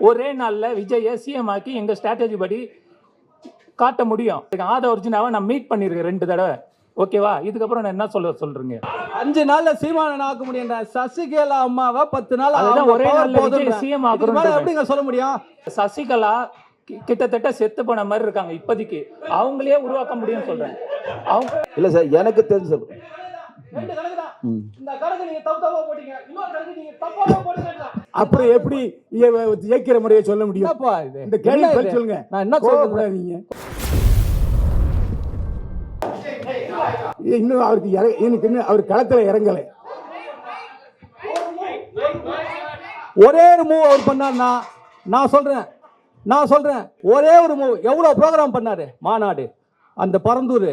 ஒரே நாளில் விஜயை சிஎம் ஆக்கி எங்கள் ஸ்ட்ராட்டஜி படி காட்ட முடியும். ஆதவ அர்ஜுனாவை நான் மீட் பண்ணியிருக்கேன் 2 தடவை. ஓகேவா? இதுக்கப்புறம் நான் என்ன சொல்றீங்க? 5 நாள்ல சீமானன் ஆக்க முடியும். சசிகலா அம்மாவை 10 நாள் ஒரே நாள்ல சிஎம் ஆக்குறோம். எப்படிங்க சொல்ல முடியும்? சசிகலா கிட்டத்தட்ட செத்து போன மாதிரி இருக்காங்க இப்போதைக்கு. அவங்களே உருவாக்க முடியும்னு சொல்றேன். அவங்க இல்ல சார், எனக்கு தெரிஞ்சு அப்படி எப்படி இயக்கிற முறையை சொல்ல முடியும்? இந்த கேள்வி சொல்லுங்க. நான் என்ன சொல்றேன், நீங்க இன்னும் அவருக்கு இன்னும் அவர் களத்துல இறங்கலை. ஒரே ஒரு மூவ் அவர் பண்ணார்னா நான் சொல்றேன் ஒரே ஒரு மூவ். எவ்வளவு ப்ரோக்ராம் பண்ணாரு? மாநாடு, அந்த பரந்தூர்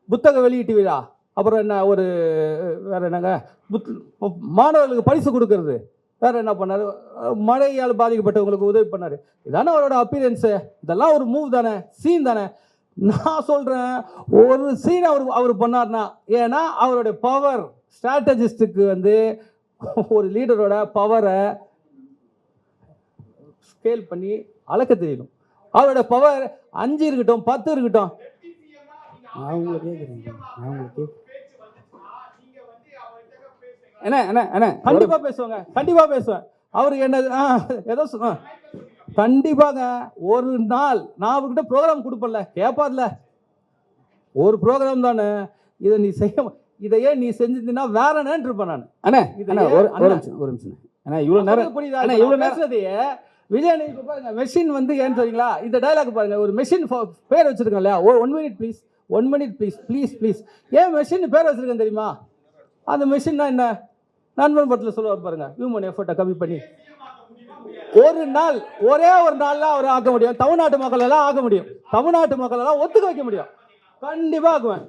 புத்தக வெளியீட்டு விழா, அப்புறம் என்ன ஒரு வேற என்னங்க மாணவர்களுக்கு பரிசு கொடுக்கறது, வேற என்ன பண்ணாரு? மழையால் பாதிக்கப்பட்டவங்களுக்கு உதவி பண்ணாரு. இதானே அவரோட அப்பீரியன்ஸு. இதெல்லாம் ஒரு மூவ் தானே, சீன் தானே. நான் சொல்றேன் ஒரு சீன் அவர் பண்ணார்னா, ஏன்னா அவருடைய பவர் ஸ்ட்ராட்டஜிஸ்டுக்கு ஒரு லீடரோட பவரை ஸ்கேல் பண்ணி அளக்க தெரியணும். அவரோட பவர் 5 இருக்கட்டும் 10 இருக்கட்டும். கண்டிப்பா பேசுவேன். அவருக்கு என்ன ஏதோ கண்டிப்பாங்க. ஒரு நாள் நான் அவர்கிட்ட ப்ரோக்ராம் கொடுப்பல, கேட்பார்ல, ஒரு ப்ரோக்ராம் தானே, இதை நீ இதையே நீ செஞ்சிருந்தீங்கன்னா வேற என்னன்னு இருப்பேன் நான். ஒரு நிமிஷம். இவ்வளவு நேரம் பேசுறதையே விஜய் பாருங்க. மெஷின் ஏன்னு சொல்றீங்களா? இந்த டைலாக் பாருங்க. ஒரு மெஷின் பேர் வச்சிருக்கோம் இல்லையா? 1 மினிட் ப்ளீஸ், 1 மினிட் ப்ளீஸ். ஏன் மெஷின் பேர் வச்சிருக்கேன் தெரியுமா? அந்த மெஷின்னா என்ன? நண்பன் படத்தில் சொல்லுவார் பாருங்க, ஹியூமன் எஃபர்ட்டை கம்மி பண்ணி ஒரு நாள், ஒரே ஒரு நாள்ல அவர் ஆக்க முடியும். தமிழ்நாட்டு மக்கள் எல்லாம் ஆக்க முடியும். தமிழ்நாட்டு மக்கள் எல்லாம் ஒத்துக்க வைக்க முடியும். கண்டிப்பா ஆக்குவேன்.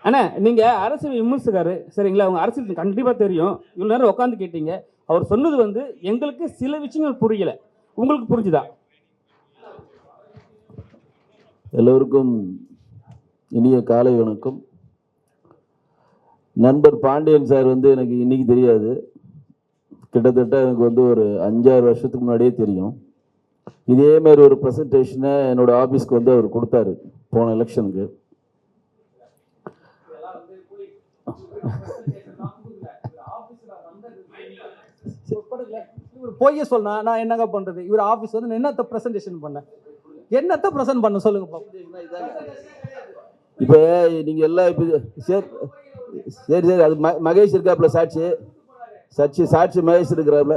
அண்ணா, நீங்க அரசியல் விமர்சகர், சரிங்களா? அவங்க அரசியல் கண்டிப்பா தெரியும். இவ்வளவு நேரம் உட்காந்து கேட்டீங்க. அவர் சொன்னது எங்களுக்கு சில விஷயங்கள் புரியல. உங்களுக்கு புரிஞ்சுதா? எல்லோருக்கும் இனிய காலை வணக்கம். நண்பர் பாண்டியன் சார் எனக்கு இன்னைக்கு தெரியாது. கிட்டத்தட்ட எனக்கு ஒரு 5-6 வருஷத்துக்கு முன்னாடியே தெரியும். இதே மாதிரி ஒரு ப்ரெசன்டேஷனை என்னோட ஆஃபீஸ்க்கு அவர் கொடுத்தாரு போன எலெக்ஷனுக்கு. பொய்ய சொன்னா நான் என்னங்க பண்றது? இவர் ஆபீஸ் என்னத்த பிரசன்டேஷன் பண்ண சொல்லுங்க. இப்ப நீங்க எல்லாம் இப்ப சரி அது மகேஷ் இருக்காப்ல, சாட்சி மகேஷ் இருக்கிறாப்ல.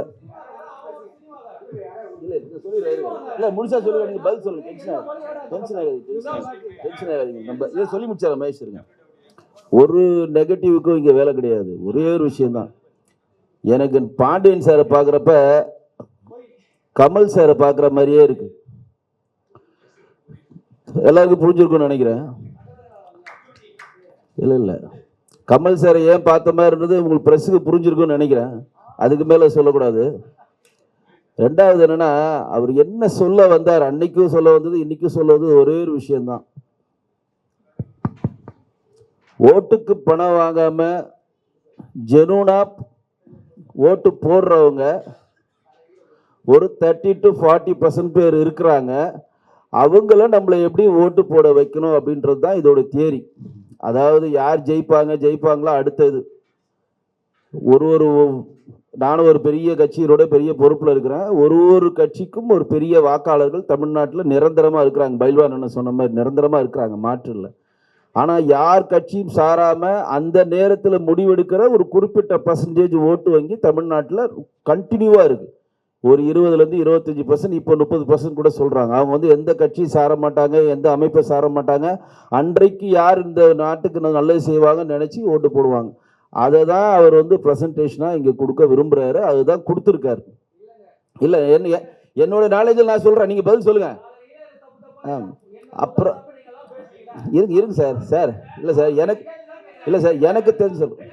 இல்ல முழுசா சொல்லுங்க, நீங்க பதில் சொல்லுங்க. டென்ஷன் ஆகாதீங்க. நம்ம இதை சொல்லி முடிச்சார மகேஷ் இருங்க. ஒரு நெகட்டிவுக்கும் இங்க வேலை கிடையாது. ஒரே ஒரு விஷயம்தான். எனக்கு பாண்டியன் சாரை பார்க்குறப்ப கமல் சாரை பார்க்குற மாதிரியே இருக்கு. எல்லாருக்கும் புரிஞ்சிருக்கும்னு நினைக்கிறேன். இல்லை கமல் சாரை ஏன் பார்த்த மாதிரி இருந்தது உங்களுக்கு ப்ரெஸ்ஸுக்கு புரிஞ்சிருக்கும்னு நினைக்கிறேன். அதுக்கு மேலே சொல்லக்கூடாது. 2வது என்னன்னா, அவர் என்ன சொல்ல வந்தார், அன்னைக்கும் சொல்ல வந்தது இன்னைக்கும் சொல்ல வந்தது ஒரே ஒரு விஷயம்தான். ஓட்டுக்கு பணம் வாங்காம ஜெனூனா ஓட்டு போடுறவங்க ஒரு 30 to 40% பேர் இருக்கிறாங்க. அவங்கள நம்மளை எப்படி ஓட்டு போட வைக்கணும் அப்படின்றது தான் இதோட தியரி. அதாவது யார் ஜெயிப்பாங்களா அடுத்தது. நானும் ஒரு பெரிய கட்சியோட பெரிய பொறுப்பில் இருக்கிறேன். ஒரு கட்சிக்கும் ஒரு பெரிய வாக்காளர்கள் தமிழ்நாட்டில் நிரந்தரமாக இருக்கிறாங்க. பைல்வான் சொன்ன மாதிரி நிரந்தரமாக இருக்கிறாங்க, மாற்று இல்லை. ஆனால் யார் கட்சியும் சாராமல் அந்த நேரத்தில் முடிவெடுக்கிற ஒரு குறிப்பிட்ட % ஓட்டு வங்கி தமிழ்நாட்டில் கண்டினியூவாக இருக்குது. ஒரு 20% 25%, இப்போ 30% கூட சொல்கிறாங்க. அவங்க எந்த கட்சியும் சார மாட்டாங்க, எந்த அமைப்பை சார மாட்டாங்க. அன்றைக்கு யார் இந்த நாட்டுக்கு நல்லது செய்வாங்கன்னு நினச்சி ஓட்டு போடுவாங்க. அதை தான் அவர் ப்ரெசன்டேஷனாக இங்கே கொடுக்க விரும்புகிறாரு. அதுதான் கொடுத்துருக்காரு. இல்லை என்னோட நாலேஜில் நான் சொல்கிறேன், நீங்கள் பதில் சொல்லுங்கள். அப்புறம் இருங்க சார். இல்லை சார் எனக்கு தெரிஞ்சு சொல்லுங்கள்.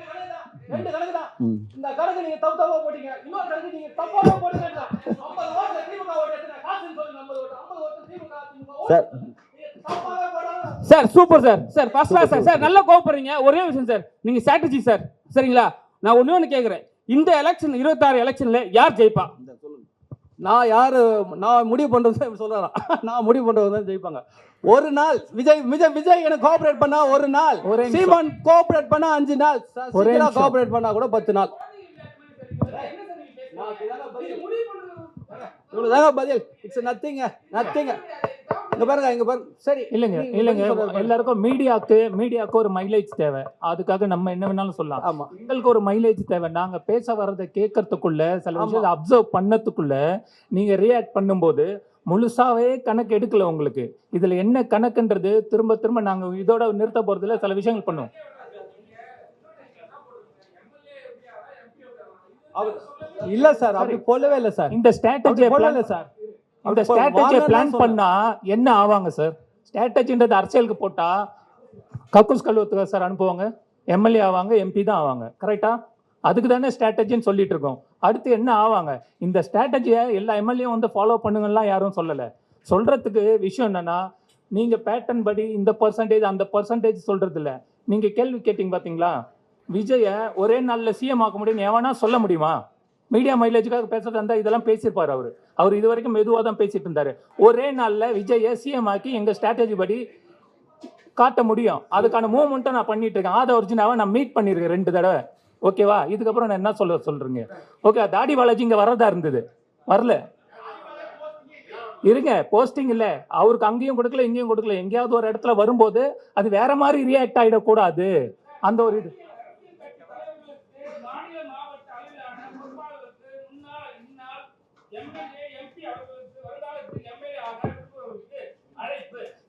Sir super sir first class sir. நல்லா கோவப்படுறீங்க. ஒரே விஷயம் சார், நீங்க ஸ்ட்ராட்டஜி சார், சரிங்களா? நான் ஒண்ணு கேட்குறேன். இந்த எலெக்ஷன் 26 எலெக்ஷன்ல யார் ஜெயிப்பா? நான் முடிவு பண்றது சொல்றேன். நான் முடிவு பண்றது தான் ஜெயிப்பாங்க. ஒரு நாள் விஜய் எனக்கு கோஆபரேட் பண்ணா ஒரு நாள், ஒரே நிமிஷம். சீமான் கோஆபரேட் பண்ணா 5 நாள், ஒரே சசிகலா நிமிஷம். கோஆபரேட் பண்ணா கூட 10 நாள். இவ்வளவுதாங்க பதில். It's nothing. இங்க பாருங்க சரி இல்லைங்க எல்லாருக்கும் மீடியாவுக்கு ஒரு மைலேஜ் தேவை. அதுக்காக நம்ம என்ன வேணாலும் சொல்லலாம். ஆமா. எங்களுக்கு ஒரு மைலேஜ் தேவை. நாங்க பேச வர்றதை கேட்கறதுக்குள்ள சில விஷயத்தை அப்சர்வ் பண்ணதுக்குள்ள நீங்க ரியாக்ட் பண்ணும்போது முழுசாவே கணக்கு எடுக்கல உங்களுக்கு. இதுல என்ன கணக்குன்றது திரும்ப திரும்ப நாங்க இதோட நிறுத்த போறதுல சில விஷயங்கள் பண்ணுவோம். இல்ல சார், அப்படி சொல்லவே இல்ல சார். இந்த ஸ்ட்ராட்டஜியை போடல சார். இந்த ஸ்ட்ராட்டஜியை பிளான் பண்ணா என்ன ஆவாங்க சார்? ஸ்ட்ராட்டஜின்றது அரசியலுக்கு போட்டா கக்கூஸ் கழுவத்துக்கு சார் அனுப்புவாங்க, எம்எல்ஏ ஆவாங்க, எம்பி தான் ஆவாங்க. கரெக்டா? அதுக்கு தானே ஸ்ட்ராட்டஜின்னு சொல்லிட்டு இருக்கோம். அடுத்து என்ன ஆவாங்க? இந்த ஸ்ட்ராட்டஜியை எல்லா எம்எல்ஏவும் வந்து ஃபாலோ பண்ணுங்கலாம் யாரும் சொல்லலை. சொல்றதுக்கு விஷயம் என்னன்னா, நீங்க பேட்டர்ன் படி இந்த பர்சன்டேஜ் அந்த பர்சன்டேஜ் சொல்றது இல்லை. நீங்க கேள்வி கேட்டீங்க பாத்தீங்களா, விஜய ஒரே நாள்ல சிஎம் ஆக்க முடியும்னு எவனா சொல்ல முடியுமா? மீடியா மைலேஜுக்காக பேசுறது இருந்தா இதெல்லாம் பேசியிருப்பாரு. அவர் இது வரைக்கும் மெதுவாக தான் பேசிட்டு இருந்தாரு. ஒரே நாள்ல விஜய சிஎம் ஆக்கி எங்க ஸ்ட்ராட்டஜி படி காட்ட முடியும். அதுக்கான மூவ்மெண்ட்டை நான் பண்ணிட்டு இருக்கேன். ஆத ஒரிஜினாவை நான் மீட் பண்ணிருக்கேன் 2 தடவை. ஓகேவா? இதுக்கப்புறம் நான் என்ன சொல்றீங்க? ஓகே, தாடி பாலாஜி இங்க வரதா இருந்தது, வரல. இருங்க, போஸ்டிங் இல்ல, அவருக்கு அங்கேயும் கொடுக்கல இங்கேயும் கொடுக்கல. எங்கேயாவது ஒரு இடத்துல வரும்போது அது வேற மாதிரி ரியாக்ட் ஆயிடக்கூடாது. அந்த ஒரு இது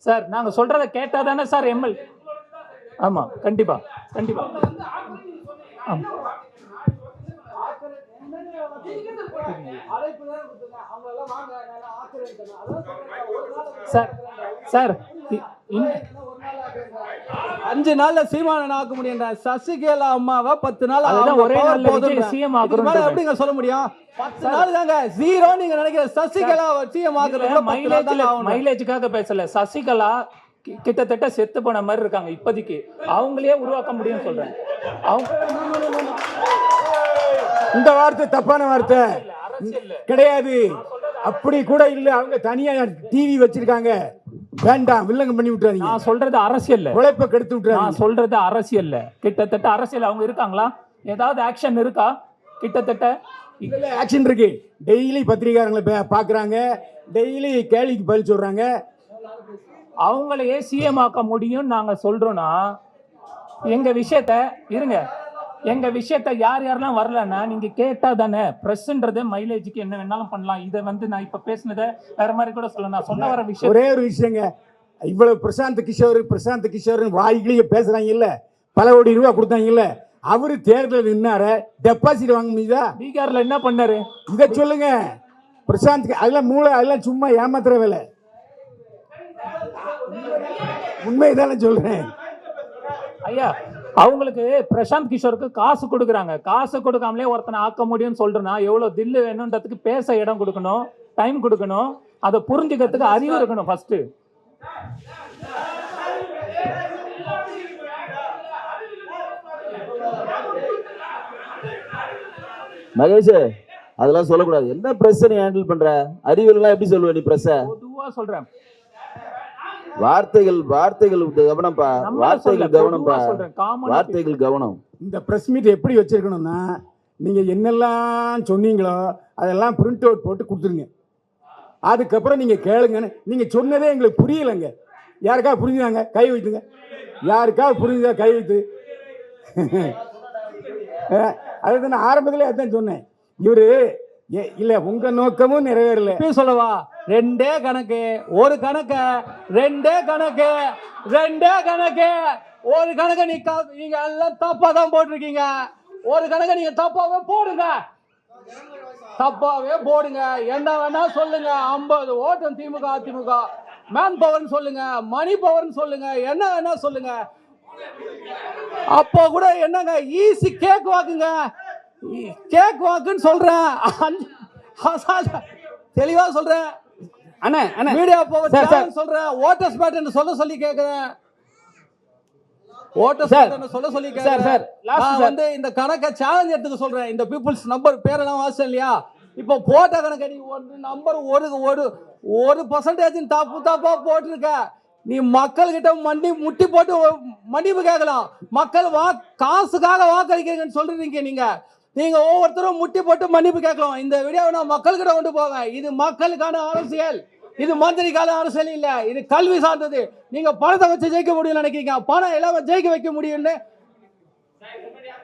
சார், நாங்க சொல்றதை கேட்டா தானே சார் எம்எல். ஆமா, கண்டிப்பா கண்டிப்பா. ஆமா. சார் சார் 5 நாள்ல சீமானன் ஆக்க முடியும். சசிகலா அம்மாவை 10 நாள் ஒரே நாள்ல சிஎம் ஆக்குறோம். எப்படிங்க சொல்ல முடியும்? 10 நாள் தாங்க ஜீரோ. நீங்க நினைக்கிற சசிகலா சிஎம் ஆக்குறது மைலேஜுக்காக பேசல. சசிகலா கிட்டத்தட்ட செத்து போன மாதிரி இருக்காங்க இப்போதைக்கு. அவங்களே உருவாக்க முடியும்னு சொல்றேன். இந்த வார்த்தை தப்பான வார்த்தை கிடையாது. அப்படி கூட இல்ல. அவங்க தனியா டிவி வச்சிருக்காங்க. வேண்டாம், வில்லங்க பண்ணி விட்டுறாதீங்க. நான் சொல்றது அரசியல், உழைப்ப கெடுத்து விட்டுறாதீங்க. நான் சொல்றது அரசியல். கிட்டத்தட்ட அரசியல் அவங்க இருக்காங்களா? ஏதாவது ஆக்ஷன் இருக்கா? கிட்டத்தட்ட ஆக்ஷன் இருக்கு. டெய்லி பத்திரிகாரங்களை பாக்குறாங்க, டெய்லி கேள்விக்கு பதில் சொல்றாங்க. அவங்களையே சிஎம் ஆக்க முடியும் நாங்க சொல்றோம்னா, எங்க விஷயத்த இருங்க, எங்க விஷயத்த யாரெல்லாம் வரலன்னா நீங்க கேட்டா தானே. பிரஸ்ன்றது மைலேஜுக்கு என்ன வேணாலும் பண்ணலாம். இதை வந்து நான் இப்ப பேசினதை வேற மாதிரி கூட சொல்லலாம். நான் சொன்ன வர விஷயம் ஒரே ஒரு விஷயங்க. இவ்வளவு பிரசாந்த் கிஷோர் வாய்கிலேயே பேசுறாங்க இல்ல, பல கோடி ரூபாய் கொடுத்தாங்க இல்ல. அவரு தேர்தல் நின்னார டெபாசிட் வாங்க முடியுதா? பீகார்ல என்ன பண்ணாரு இத சொல்லுங்க. பிரசாந்த் அதெல்லாம் மூளை, அதெல்லாம் சும்மா ஏமாத்துற வேலை. உண்மைதானே சொல்றேன் ஐயா. அவங்களுக்கு பிரசாந்த் கிஷோருக்கு காசு கொடுக்குறாங்க. காசு கொடுக்காமலே ஒருத்தனை ஆக்க முடியும்னு சொல்றேன்னா எவ்வளவு தில்லு வேணும்ன்றதுக்கு பேச இடம் கொடுக்கணும், டைம் கொடுக்கணும், அதை புரிஞ்சுக்கிறதுக்கு அறிவு இருக்கணும் ஃபர்ஸ்ட். மகேஷ், அதெல்லாம் சொல்லக்கூடாது. என்ன பிரஸ் நீ ஹேண்டில் பண்ற? அறிவியல்லாம் எப்படி சொல்லுவ நீ? பிரஸ் பொதுவா சொல்றேன். வார்த்தைகள் கவனம்ப்பா, வார்த்தைகள் கவனம். இந்த பிரஸ் மீட் எப்படி வச்சிருக்கணும்னா, நீங்க என்னெல்லாம் சொன்னீங்களோ அதெல்லாம் பிரிண்ட் அவுட் போட்டு கொடுத்துருங்க. அதுக்கப்புறம் நீங்க கேளுங்கன்னு. நீங்க சொன்னதே எங்களுக்கு புரியலைங்க. யாருக்காவது புரிஞ்சுதாங்க? கை வைத்துங்க. யாருக்காவது புரிஞ்சுதா? கை வைத்து. அதுதான் நான் ஆரம்பத்திலே அதான் சொன்னேன். இவரு இல்ல, உங்க நோக்கமும் நிறைவேறல. சொல்லவா? 2 கணக்கு, ஒரு கணக்கு, 2 கணக்கு, 2 கணக்கு, ஒரு கணக்கு. நீங்க எல்லாம் தப்பா தான் போட்டிருக்கீங்க. ஒரு கணக்கு நீங்க தப்பாவே போடுங்க, தப்பாவே போடுங்க. என்ன வேணா சொல்லுங்க. 50 ஓட்டம் திமுக அதிமுக. மேன் பவர்னு சொல்லுங்க, மணி பவர்னு சொல்லுங்க, என்ன வேணா சொல்லுங்க. அப்போ கூட என்னங்க ஈஸி கேக் வாக்குங்க. கேக் வாக்குன்னு சொல்றேன், தெளிவா சொல்றேன். அண்ணா மீடியா போவர் சொல்றேன். ஓட்டர்ஸ் பேட்டர்ன் சொல்ல சொல்லி கேக்குறேன். ஓட்டர்ஸ் பேட்டர்ன் சொல்ல சொல்லி கேக்குறேன். நான் வந்து இந்த கணக்கை சேலஞ்ச் எடுத்துக்க சொல்றேன். இந்த பீப்புள்ஸ் நம்பர் பேரெல்லாம் வாசம் இல்லையா? இப்போ போட்ட கணக்கு நீ ஒரு நம்பர் ஒரு பர்சன்டேஜ் தப்பா போட்டிருக்க. நீ மக்கள்கிட்ட முட்டி போட்டு மன்னிப்பு கேட்கலாம். மக்கள் காசுக்காக வாக்களிக்கிறீங்கன்னு சொல்றீங்க. நீங்க ஒவ்வொருத்தரும் முட்டி போட்டு மன்னிப்பு கேட்கலாம். இந்த வீடியோவை நான் மக்கள்கிட்ட கொண்டு போங்க. இது மக்களுக்கான அரசியல், இது மந்திரிக்கான அரசியல் இல்ல, இது கல்வி சார்ந்தது. நீங்க பணத்தை வச்சு ஜெயிக்க முடியும்னு நினைக்கிறீங்க. பணம் எல்லாம் ஜெயிக்க வைக்க முடியும்னு.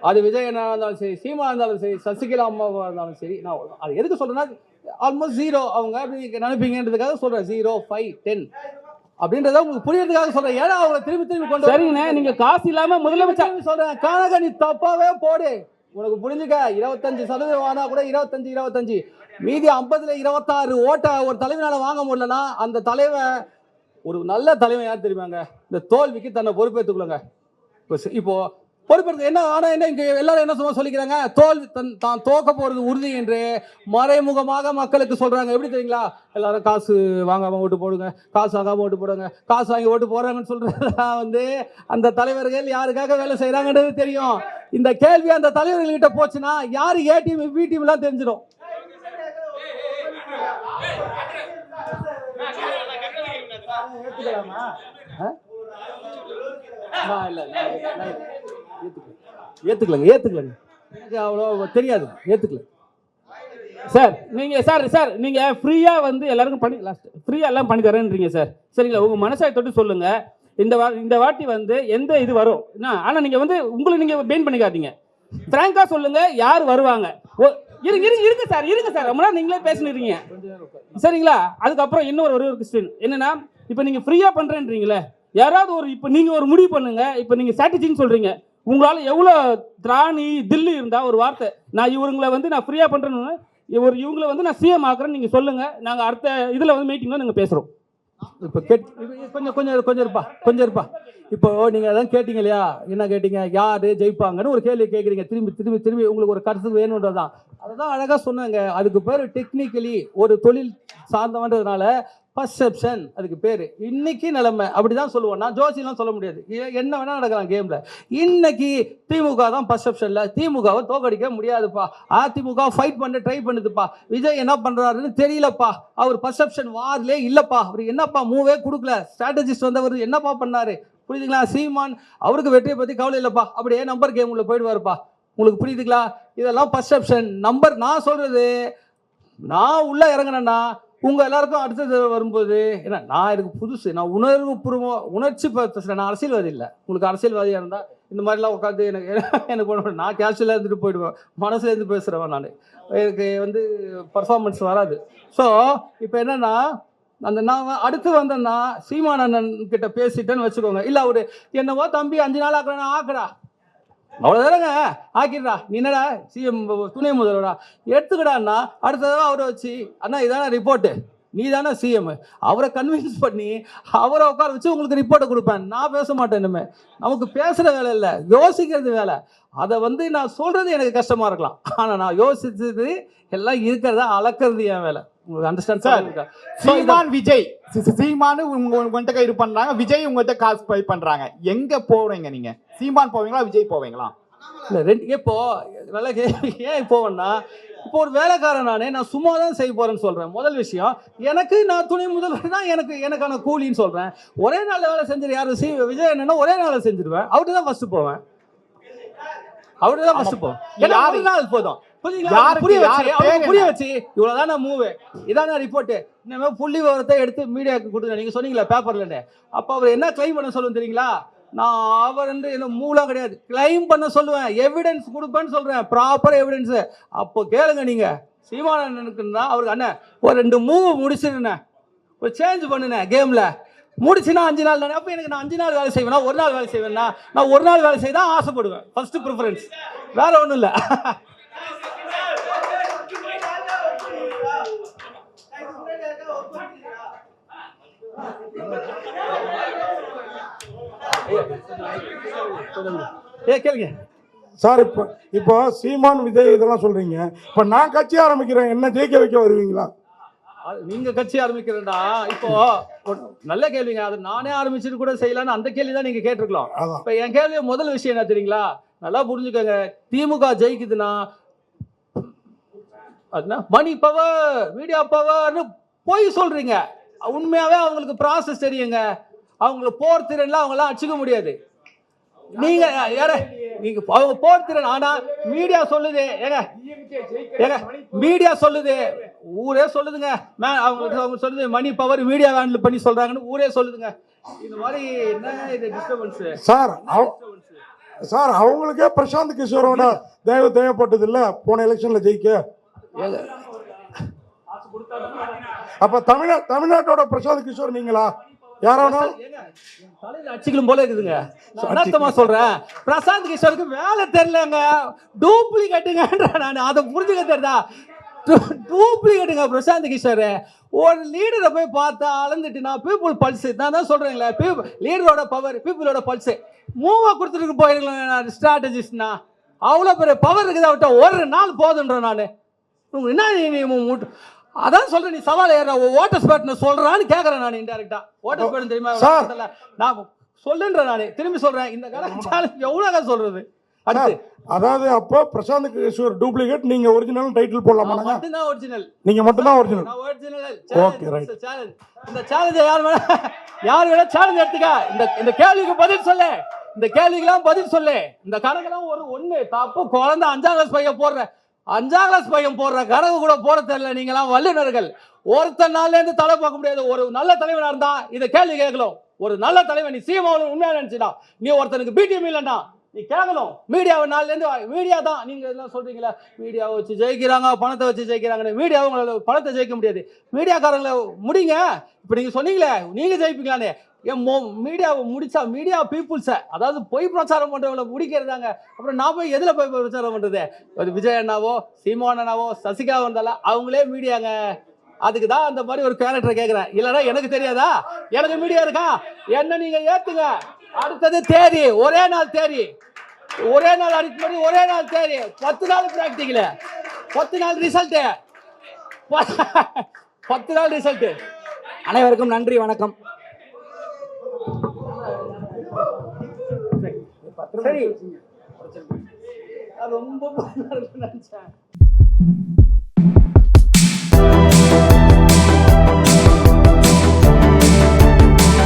அது விஜய் என்ன இருந்தாலும் சரி, சீமா இருந்தாலும் சரி, சசிகலா அம்மாவா இருந்தாலும் சரி, நான் அது எதுக்கு சொல்றேன்னா ஆல்மோஸ்ட் ஜீரோ அவங்க நினைப்பீங்கன்றதுக்காக சொல்றேன். 0, 5, 10 அப்படின்றத உங்களுக்கு புரியறதுக்காக சொல்றேன். ஏன்னா அவங்க திரும்பி கொண்டு சரிங்கண்ணே, நீங்க காசு இல்லாம முதலமைச்சர் சொல்றேன். கணக்க நீ தப்பாவே போடு. உனக்கு புரிஞ்சுக்க. 25% ஆனா கூட 25 மீதி 50ல 26 ஓட்டை ஒரு தலைவனால வாங்க முடியலன்னா அந்த தலைவன் ஒரு நல்ல தலைவன் யார் தெரியுமாங்க? இந்த தோல்விக்கு தன்னை பொறுப்பேற்றுக்கொள்ளுங்க. இப்போ பொறுப்பேற்று என்ன ஆனா என்ன இங்க எல்லாரும் என்ன சும்மா சொல்லிக்கிறாங்க, தோல்வி தான் தோக்க போறது உறுதி என்று மறைமுகமாக மக்களுக்கு சொல்றாங்க. எப்படி தெரியுங்களா? எல்லாரும் காசு வாங்காம ஓட்டு போடுங்க, காசு வாங்காம ஓட்டு போடுங்க, காசு வாங்கி ஓட்டு போறாங்கன்னு சொல்றது அந்த தலைவர்கள் யாருக்காக வேலை செய்யறாங்கன்றது தெரியும். இந்த கேள்வி அந்த தலைவர்கள்கிட்ட போச்சுன்னா யாரு ஏ டீம் பி டீம் எல்லாம் தெரிஞ்சிடும். ஏத்துக்கலங்க அவ்வளோ தெரியாது. ஏத்துக்கல சார். நீங்க ஃப்ரீயா வந்து எல்லாருக்கும் பண்ணி ஃப்ரீயா எல்லாம் பண்ணி தரேன்றீங்க சார். சரிங்களா? உங்க மனசாய் தொட்டு சொல்லுங்க. இந்த வாட்டி வந்து எந்த இது வரும். ஆனா நீங்க வந்து உங்களை நீங்க பெயின் பண்ணிக்காதீங்க. பிராங்கா சொல்லுங்க யார் வருவாங்க. இருங்க சார் ரொம்ப நேரம் நீங்களே பேசினீங்க. சரிங்களா? அதுக்கப்புறம் இன்னொரு ஒரு கொஸ்டின் என்னன்னா, இப்போ நீங்க ஃப்ரீயா பண்றேன்றீங்களே, யாராவது ஒரு இப்போ நீங்க ஒரு முடிவு பண்ணுங்க. இப்போ நீங்க ஸ்ட்ராட்டஜின்னு சொல்றீங்க. உங்களால எவ்வளோ திராணி தில்லி இருந்தா ஒரு வார்த்தை, நான் இவங்களை வந்து நான் ஃப்ரீயா பண்றேன்னு இவங்களை வந்து நான் சிஎம் ஆக்குறேன்னு நீங்க சொல்லுங்க. நாங்க அடுத்த இதுல வந்து மீட்டிங்ல நாங்க பேசுறோம். இப்போ கொஞ்சம் இருப்பா. இப்போ நீங்க அதான் கேட்டீங்க இல்லையா? என்ன கேட்டீங்க? யாரு ஜெயிப்பாங்கன்னு ஒரு கேள்வி கேட்குறீங்க. திரும்பி உங்களுக்கு ஒரு கருத்து வேணுன்றதான். அதுதான் அழகா சொன்னாங்க. அதுக்கு பேர் டெக்னிக்கலி ஒரு தொழில் சார்ந்தவன்றதுனால பர்செப்ஷன் அதுக்கு பேர். இன்னைக்கு நிலைமை அப்படிதான் சொல்லுவோம். நான் ஜோசியெல்லாம் சொல்ல முடியாது. என்ன வேணா நடக்கலாம் கேம்ல. இன்னைக்கு திமுக தான் பர்செப்ஷன்ல. திமுகவை தோக்கடிக்க முடியாதுப்பா. அதிமுக ஃபைட் பண்ண ட்ரை பண்ணுதுப்பா. விஜய் என்ன பண்றாருன்னு தெரியலப்பா. அவர் பர்செப்ஷன் வார்லே இல்லப்பா. அவர் என்னப்பா மூவே கொடுக்கல. ஸ்ட்ராட்டஜிஸ்ட் வந்தவர் என்னப்பா பண்ணாரு? புரியுதுங்களா? சீமான் அவருக்கு வெற்றியை பத்தி கவலை இல்லப்பா. அப்படியே நம்பர் கேம் உள்ள போயிடுவாருப்பா. உங்களுக்கு புரியுதுங்களா? இதெல்லாம் பர்செப்ஷன். நம்பர் நான் சொல்றது, நான் உள்ள இறங்கினேன்னா உங்க எல்லாருக்கும் அடுத்தது வரும்போது ஏன்னா நான் எனக்கு புதுசு, நான் உணர்ச்சி பேசுறேன். நான் அரசியல்வாதி இல்லை. உங்களுக்கு அரசியல்வாதியாக இருந்தால் இந்த மாதிரிலாம் உட்காந்து எனக்கு நான் கேஷுவலாக இருந்துட்டு போயிடுவேன். மனசுல இருந்து பேசுகிறவன் நான். எனக்கு வந்து பர்ஃபார்மன்ஸ் வராது. ஸோ இப்போ என்னன்னா, நான் அடுத்து வந்தேன்னா சீமான் அண்ணன் கிட்ட பேசிட்டேன்னு வச்சுக்கோங்க. இல்லை அவரு என்னவோ தம்பி 5 நாள் ஆக்குறேன்னா ஆக்குறா, அவ்வளோதானங்க ஆக்கிடுறா. நீ என்னடா சிஎம் துணை முதல்வரா எடுத்துக்கடான்னா அடுத்த தடவை அவரை வச்சு அண்ணா இதான ரிப்போர்ட்டு, நீ தானே சிஎம், அவரை கன்வின்ஸ் பண்ணி அவரை உட்கார வச்சு உங்களுக்கு ரிப்போர்ட்டை கொடுப்பேன். நான் பேச மாட்டேன். இனிமே நமக்கு பேசுகிற வேலை இல்லை, யோசிக்கிறது வேலை. அதை வந்து நான் சொல்கிறது எனக்கு கஷ்டமாக இருக்கலாம். ஆனால் நான் யோசிச்சது எல்லாம் இருக்கிறத அளக்கிறது என் வேலை. உங்களுக்கு அண்டர்ஸ்டாண்ட் சார்? சீமான் விஜய் சீமானு உங்கள்கிட்ட இது பண்றாங்க, விஜய் உங்கள்கிட்ட காசு பை பண்றாங்க. எங்க போறீங்க நீங்க? சீமான் போவீங்களா, விஜய் போவீங்களா? இல்லை ரெண்டு. இப்போ நல்லா ஏன் போவேன்னா, இப்போ ஒரு வேலைக்காரன் நான் சும்மா தான் செய்ய போறேன்னு சொல்றேன். முதல் விஷயம், எனக்கு நான் துணை முதல்வர் தான் எனக்கான கூலின்னு சொல்றேன். ஒரே நாள் வேலை செஞ்சிரு யாரு விஜய் என்னன்னா ஒரே நாள் செஞ்சிருவேன். அவர்கிட்ட தான் ஃபர்ஸ்ட் போவேன். அவர்கிட்ட தான் ஃபர்ஸ்ட் போவேன். ஒரு நாள் போதும். புரிய வச்சு இவ்வளவுதான் மூவ், இதான ரிப்போர்ட், இந்த புள்ளி விவரத்தை எடுத்து மீடியாவுக்கு கொடுங்க. நீங்க சொன்னீங்களா பேப்பர்ல, அப்ப அவர் என்ன கிளைம் பண்ண சொல்லுவேன் தெரியுங்களா? நான் அவர் என்ன மூலாம் கிடையாது, கிளைம் பண்ண சொல்லுவேன், எவிடன்ஸ் கொடுப்பேன்னு சொல்றேன், ப்ராப்பர் எவிடன்ஸ். அப்போ கேளுங்க நீங்க. சீமானனுக்குன்னா அவருக்கு அண்ணன் ஒரு 2 மூவ் முடிச்சிருந்தேன், ஒரு சேஞ்ச் பண்ணுனேன் கேம்ல, முடிச்சுன்னா 5 நாள் தானே. அப்போ எனக்கு நான் 5 நாள் வேலை செய்வேனா, ஒரு நாள் வேலை செய்வேன்னா? நான் ஒரு நாள் வேலை செய்ய தான் ஆசைப்படுவேன். ஃபர்ஸ்ட் ப்ரிஃபரன்ஸ், வேற ஒன்றும் இல்லை. கேளுங்க சார். இப்போ சீமான் விஜய் இதெல்லாம் சொல்றீங்க. இப்போ நான் கட்சி ஆரம்பிக்கிறேன், என்ன ஜெயிக்க வைக்க வருவீங்களா? நீங்க கட்சி ஆரம்பிக்கிறேன்டா, இப்போ நல்ல கேள்விங்க. அது நானே ஆரம்பிச்சுட்டு கூட செய்யலான்னு அந்த கேள்வி தான் நீங்க கேட்டிருக்கலாம். இப்ப என் கேள்வி முதல் விஷயம் என்ன தெரியுங்களா? நல்லா புரிஞ்சுக்கோங்க. திமுக ஜெயிக்குதுன்னா அதுனா மணி பவர் மீடியா பவர்னு போய் சொல்றீங்க. உண்மையாவே அவங்களுக்கு ப்ராசஸ் தெரியுங்க. அவங்களுக்கு போர் திறன்லாம் அவங்களாம் அடிச்சுக்க முடியாது. நீங்க யார நீங்க அவங்க போர் திறன். ஆனா மீடியா சொல்லுது ஏங்க மீடியா சொல்லுது, ஊரே சொல்லுதுங்க. அவங்க சொல்லுது மணி பவர் மீடியா ஹேண்டில் பண்ணி சொல்றாங்கன்னு ஊரே சொல்லுதுங்க. இந்த மாதிரி என்ன இது டிஸ்டர்பன்ஸ் சார் அவங்களுக்கே பிரசாந்த் கிஷோரோட தேவைப்பட்டது இல்ல போன எலெக்ஷன்ல ஜெயிக்க. அப்ப தமிழ்நாட்டோட பிரசாந்த் கிஷோர் நீங்களா? யாராவது தலையில அடிச்சுக்கலும் போல இருக்குதுங்க. அனர்த்தமா சொல்றேன். பிரசாந்த் கிஷோருக்கு வேலை தெரியலங்க, டூப்ளிகேட்டுங்க. நான் அதை புரிஞ்சுக்க தெரியுதா? டூப்ளிகேட்டுங்க பிரசாந்த் கிஷோர். ஒரு லீடரை போய் பார்த்தா அளந்துட்டு நான் பீப்புள் பல்ஸ் நான் தான் சொல்றேங்களே, லீடரோட பவர் பீப்புளோட பல்ஸ் மூவா கொடுத்துட்டு போயிருக்கலாம். ஸ்ட்ராட்டஜிஸ்ட்னா அவ்வளோ பெரிய பவர் இருக்குது அவட்ட. ஒரு நாள் போதுன்றேன் நான். என்ன அதான் சொல்றேன், நீ சவால் ஏற ஓட்டர் ஸ்பேட்னு சொல்றான்னு கேட்கறேன் நான். இன்டெரக்டா ஓட்டர் ஸ்பேட் தெரியுமா நான் சொல்லுன்றேன். நான் திரும்பி சொல்றேன், இந்த சேலஞ்ச் எவ்வளவு சொல்றது. அதாவது அப்போ பிரசாந்த் கிஷோர் டூப்ளிகேட், நீங்க ஒரிஜினல் டைட்டில் போடலாமா? மட்டும்தான் ஒரிஜினல். நீங்க மட்டும்தான் ஒரிஜினல். Okay right. இந்த சேலஞ்ச் யார் வேணா சேலஞ்ச் எடுத்துக்க. இந்த கேள்விக்கு பதில் சொல்லு. இந்த கேள்விக்கெல்லாம் பதில் சொல்லு. இந்த கணக்கெல்லாம் ஒண்ணு தப்பு. குழந்தை 5ஆம் கிளாஸ் பையன் போடுற 5ஆம் கிளாஸ் பையன் போடுற கணக்கு கூட போட தெரியல. நீங்களாம் வல்லுநர்கள். ஒருத்தர் நாள்ல இருந்து தலை பார்க்க முடியாது. ஒரு நல்ல தலைவனா இருந்தா இதை கேள்வி கேட்கலாம். ஒரு நல்ல தலைவன் நீ சீமாவும் உண்மையா நினைச்சுடா. நீ ஒருத்தனுக்கு பிடிஎம் இல்லைன்னா நீ கேட்கணும். மீடியாவை நாள்ல இருந்து மீடியா தான். நீங்க எல்லாம் சொல்றீங்களா மீடியாவை வச்சு ஜெயிக்கிறாங்க, பணத்தை வச்சு ஜெயிக்கிறாங்க. மீடியாவை உங்களால பணத்தை ஜெயிக்க முடியாது. மீடியாக்காரங்களை முடிங்க. இப்ப நீங்க சொன்னீங்களே நீங்க ஜெயிப்பீங்களானே. மீடியாவை முடிச்சா மீடியா பீப்புள்ஸை, அதாவது பொய் பிரச்சாரம் பண்றவங்களை முடிக்கிறதாங்க. அப்புறம் நான் போய் எதுல போய் பிரச்சாரம் பண்றது? ஒரு விஜய் அண்ணாவோ சீமான் அண்ணாவோ சசிகா வந்தாலும் அவங்களே மீடியாங்க. அதுக்கு தான் அந்த மாதிரி ஒரு கேரக்டர் கேட்கிறேன். இல்லைன்னா எனக்கு தெரியாதா? எனக்கு மீடியா இருக்கா? என்ன நீங்க ஏத்துங்க. அடுத்தது தேதி, ஒரே நாள் தேதி, ஒரே நாள் அடித்து மாதிரி ஒரே நாள் தேதி, 10 நாள் பிராக்டிக்கல, 10 நாள் ரிசல்ட், 10 நாள் ரிசல்ட். அனைவருக்கும் நன்றி, வணக்கம். சரி ரொம்ப நினைச்சேன்.